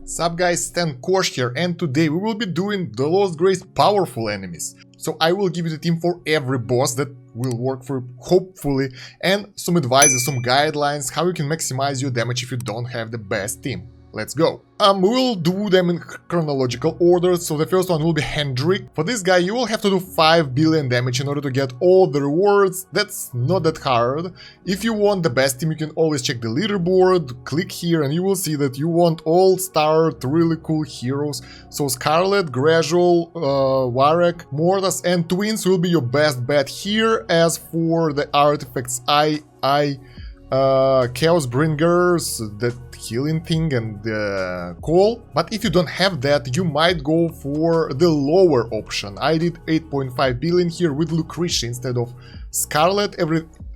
Sup guys, Stan Kosh here, and today we will be doing the Lost Grace powerful enemies. So I will give you the team for every boss that will work for you, hopefully, and some advices, some guidelines, how you can maximize your damage if you don't have the best team. Let's go. We'll do them in chronological order, so the first one will be Hendrik. For this guy you will have to do 5 billion damage in order to get all the rewards. That's not that hard. If you want the best team, you can always check the leaderboard, click here and you will see that you want all-star, really cool heroes. So Scarlet, Gradual, Warek, Mortas and Twins will be your best bet here. As for the artifacts, Chaos Bringers, that healing thing, and Call. But if you don't have that, you might go for the lower option. I did 8.5 billion here with Lucretia instead of Scarlet.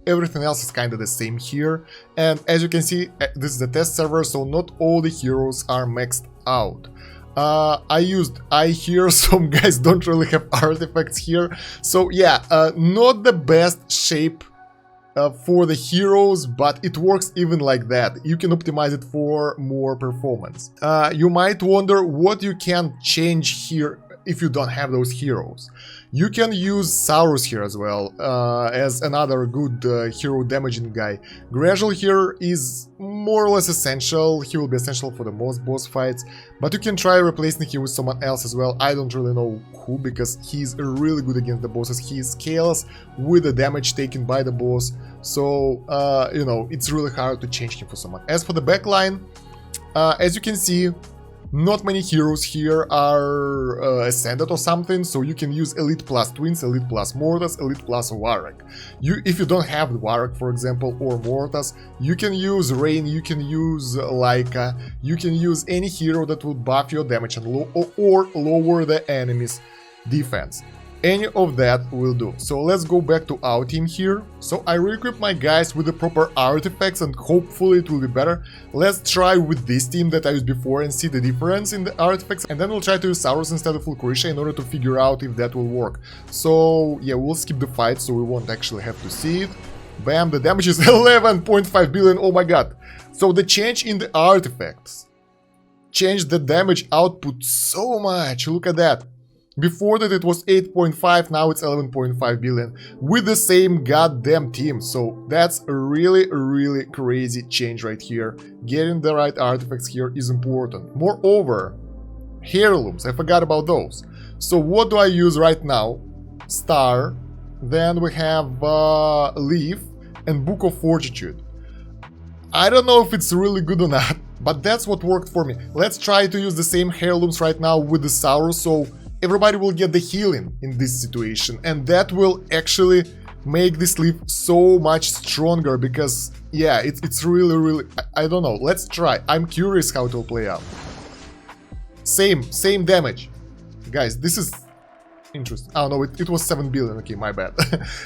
Everything else is kind of the same here. And as you can see, this is a test server, so not all the heroes are maxed out. I used I here, some guys don't really have artifacts here. So yeah, not the best shape for the heroes, but it works even like that. You can optimize it for more performance. You might wonder what you can change here if you don't have those heroes. You can use Saurus here as well, as another good hero damaging guy. Gradual here is more or less essential. He will be essential for the most boss fights, but you can try replacing him with someone else as well. I don't really know who, because he's really good against the bosses. He scales with the damage taken by the boss, so you know, it's really hard to change him for someone. As for the backline, as you can see, not many heroes here are ascended or something, so you can use Elite plus Twins, Elite plus Mortas, Elite plus Warek. If you don't have Warek, for example, or Mortas, you can use Rain, you can use Laika, you can use any hero that will buff your damage and or lower the enemy's defense. Any of that will do. So let's go back to our team here. So I re-equip my guys with the proper artifacts and hopefully it will be better. Let's try with this team that I used before and see the difference in the artifacts, and then we'll try to use Saurus instead of Lucretia in order to figure out if that will work. So yeah, we'll skip the fight so we won't actually have to see it. Bam, the damage is 11.5 billion, oh my god. So the change in the artifacts changed the damage output so much, look at that. Before that it was 8.5, now it's 11.5 billion with the same goddamn team. So that's a really crazy change right here. Getting the right artifacts here is important. Moreover, Heirlooms, I forgot about those. So what do I use right now? Star, then we have Leaf and Book of Fortitude. I don't know if it's really good or not, but that's what worked for me. Let's try to use the same Heirlooms right now with the Saurus, so everybody will get the healing in this situation, and that will actually make this leaf so much stronger, because yeah, it's really I don't know. Let's try. I'm curious how it will play out. Same damage, guys. This is interesting. Oh no, it was 7 billion. Okay, my bad.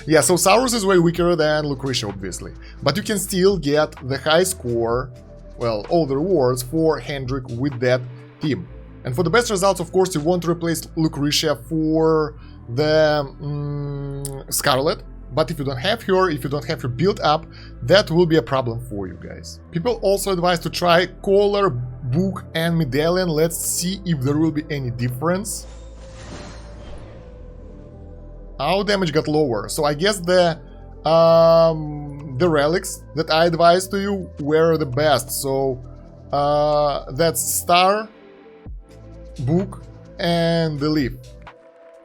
Yeah, so Saurus is way weaker than Lucretia, obviously, but you can still get the high score, well, all the rewards for Hendrik with that team. And for the best results, of course, you want to replace Lucretia for the Scarlet. But if you don't have her, if you don't have her built up, that will be a problem for you guys. People also advise to try Collar, Book and Medallion. Let's see if there will be any difference. Our damage got lower, so I guess the relics that I advised to you were the best. So that's Star, Book and the Leaf.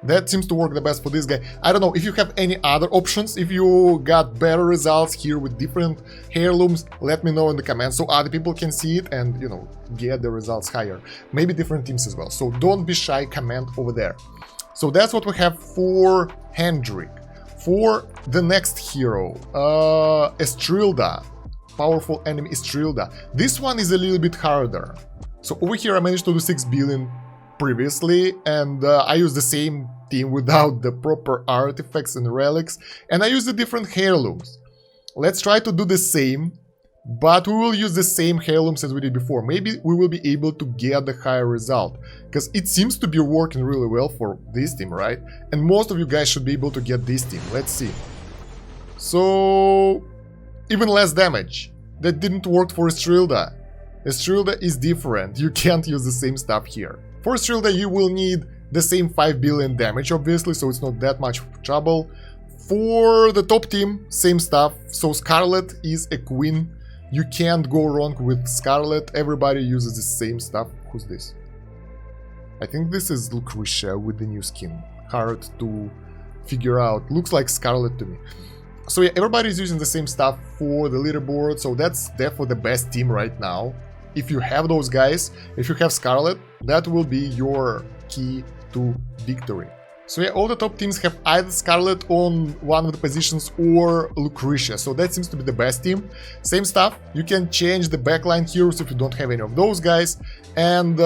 That seems to work the best for this guy. I don't know if you have any other options, if you got better results here with different Heirlooms, let me know in the comments so other people can see it and, you know, get the results higher. Maybe different teams as well, so don't be shy, comment over there. So that's what we have for Hendrik. For the next hero, Estrilda, powerful enemy Estrilda. This one is a little bit harder. So over here I managed to do 6 billion previously, and I used the same team without the proper artifacts and relics, and I used the different Heirlooms. Let's try to do the same, but we will use the same Heirlooms as we did before. Maybe we will be able to get the higher result, because it seems to be working really well for this team, right? And most of you guys should be able to get this team. Let's see. So even less damage. That didn't work for Estrilda. Estrilda is different. You can't use the same stuff here. For Estrilda, you will need the same 5 billion damage, obviously, so it's not that much trouble. For the top team, same stuff. So Scarlet is a queen. You can't go wrong with Scarlet. Everybody uses the same stuff. Who's this? I think this is Lucretia with the new skin. Hard to figure out. Looks like Scarlet to me. So yeah, everybody's using the same stuff for the leaderboard. So that's therefore the best team right now. If you have those guys, if you have Scarlet, that will be your key to victory. So yeah, all the top teams have either Scarlet on one of the positions or Lucretia, so that seems to be the best team. Same stuff, you can change the backline heroes if you don't have any of those guys, and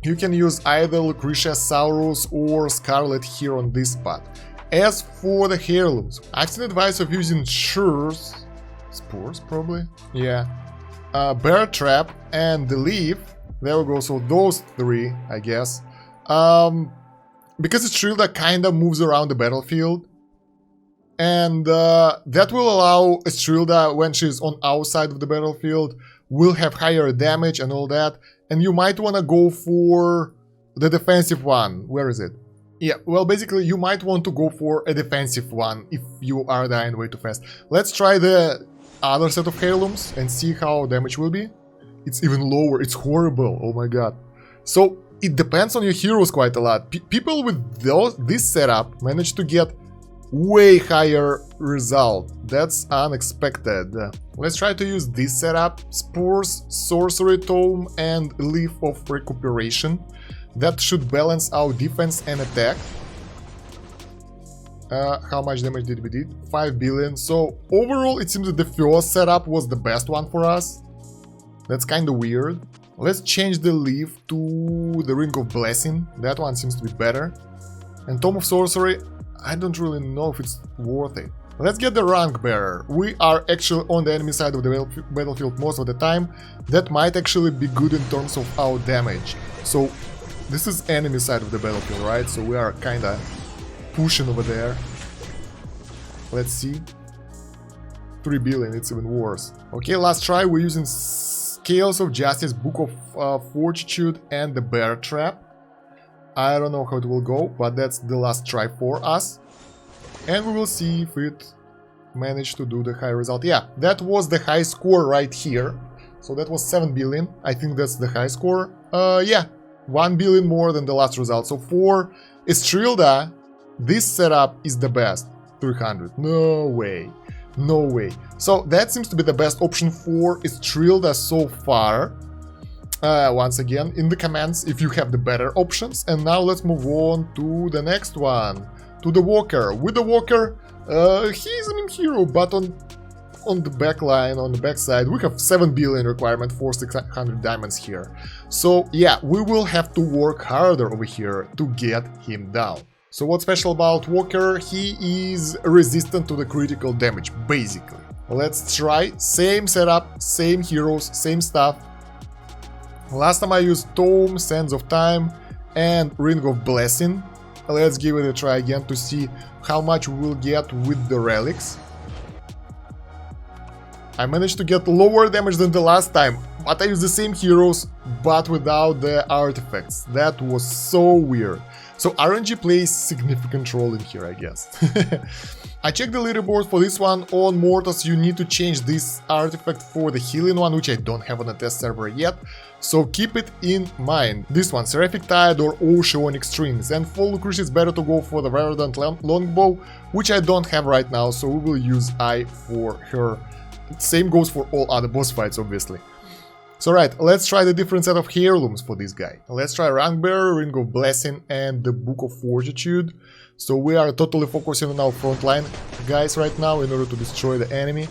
you can use either Lucretia, Saurus or Scarlet here on this spot. As for the Heirlooms, I've seen advice of using Spores probably? Yeah. Bear Trap and the Leaf, there we go, so those three, I guess. Because Estrilda kinda moves around the battlefield, and that will allow Estrilda, when she's on our side of the battlefield, will have higher damage and all that, and you might want to go for the defensive one. Where is it? Yeah, well, basically, you might want to go for a defensive one if you are dying way too fast. Let's try the other set of Heirlooms and see how damage will be. It's even lower, it's horrible, oh my god. So, it depends on your heroes quite a lot. People with this setup manage to get way higher result. That's unexpected. Let's try to use this setup. Spores, Sorcery Tome and Leaf of Recuperation. That should balance our defense and attack. How much damage did we do? 5 billion. So overall it seems that the first setup was the best one for us. That's kinda weird. Let's change the Leaf to the Ring of Blessing. That one seems to be better. And Tome of Sorcery, I don't really know if it's worth it. Let's get the Rank Bearer. We are actually on the enemy side of the battlefield most of the time. That might actually be good in terms of our damage. So this is enemy side of the battlefield, right? So we are kinda pushing over there. Let's see. 3 billion, it's even worse. Okay, last try, we're using Scales of Justice, Book of Fortitude and the Bear Trap. I don't know how it will go, but that's the last try for us. And we will see if it managed to do the high result. Yeah, that was the high score right here. So that was 7 billion. I think that's the high score. Yeah, 1 billion more than the last result. So for Estrilda, this setup is the best. 300. No way. No way. So that seems to be the best option for Estrilda so far. Once again, in the comments if you have the better options. And now let's move on to the next one. To the Walker. With the Walker, he's a meme hero, but on the back line, on the back side, we have 7 billion requirement for 600 diamonds here. So yeah, we will have to work harder over here to get him down. So what's special about Walker? He is resistant to the critical damage, basically. Let's try. Same setup, same heroes, same stuff. Last time I used Tome, Sands of Time and Ring of Blessing. Let's give it a try again to see how much we will get with the relics. I managed to get lower damage than the last time, but I used the same heroes, but without the artifacts. That was so weird. So RNG plays significant role in here, I guess. I checked the leaderboard for this one. On Mortals you need to change this artifact for the healing one, which I don't have on the test server yet. So keep it in mind. This one, Seraphic Tide or Oceanic Strings. And for Lucretia it's better to go for the Verdant Longbow, which I don't have right now, so we will use I for her. Same goes for all other boss fights, obviously. So right, let's try the different set of Heirlooms for this guy. Let's try Rank Bearer, Ring of Blessing and the Book of Fortitude. So we are totally focusing on our front line guys right now in order to destroy the enemy.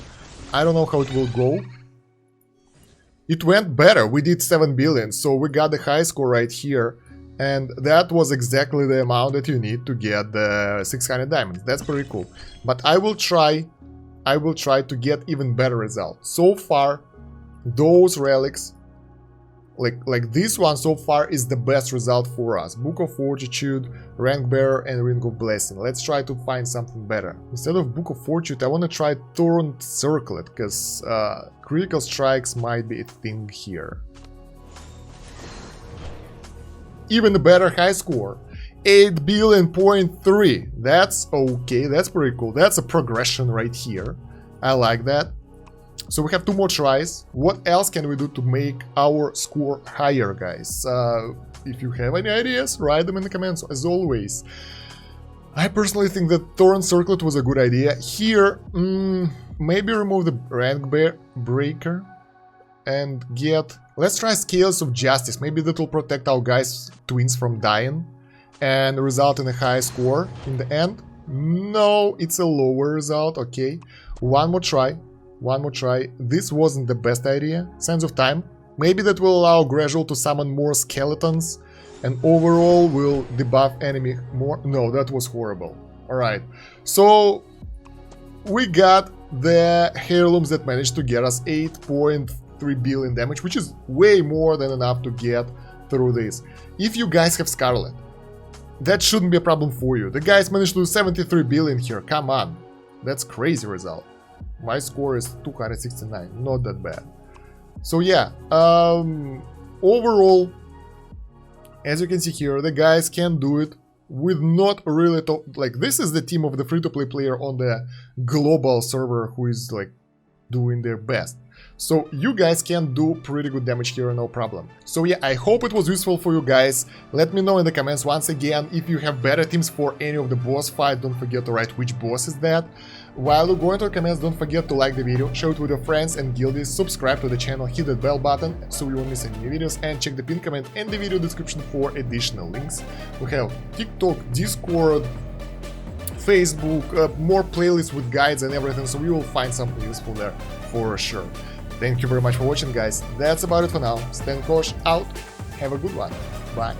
I don't know how it will go. It went better, we did 7 billion, so we got the high score right here. And that was exactly the amount that you need to get the 600 diamonds. That's pretty cool. But I will try to get even better results. So far, those relics, like this one so far is the best result for us. Book of Fortitude, Rank Bearer and Ring of Blessing. Let's try to find something better. Instead of Book of Fortitude, I want to try Torrent Circlet, because critical strikes might be a thing here. even a better high score. 8 billion.3. That's okay, that's pretty cool. That's a progression right here. I like that. So we have 2 more tries. What else can we do to make our score higher, guys? If you have any ideas, write them in the comments, as always. I personally think that Thorn Circlet was a good idea. Here, maybe remove the rank breaker and get... Let's try Scales of Justice. Maybe that will protect our guys' twins from dying and result in a high score in the end. No, it's a lower result. Okay, one more try. One more try. This wasn't the best idea. Sands of Time. Maybe that will allow Gradual to summon more skeletons and overall will debuff enemy more. No, that was horrible. Alright, so we got the Heirlooms that managed to get us 8.3 billion damage, which is way more than enough to get through this. If you guys have Scarlet, that shouldn't be a problem for you. The guys managed to do 73 billion here, come on. That's crazy result. My score is 269, not that bad. So yeah, overall, as you can see here, the guys can do it with not really like this is the team of the free-to-play player on the global server who is like doing their best. So you guys can do pretty good damage here, no problem. So yeah, I hope it was useful for you guys. Let me know in the comments once again if you have better teams for any of the boss fights. Don't forget to write which boss is that. While you go into the comments, don't forget to like the video, share it with your friends and guildies, subscribe to the channel, hit that bell button so you won't miss any new videos, and check the pinned comment and the video description for additional links. We have TikTok, Discord, Facebook, more playlists with guides and everything, so you will find something useful there for sure. Thank you very much for watching, guys. That's about it for now. Stan Kosh out. Have a good one. Bye.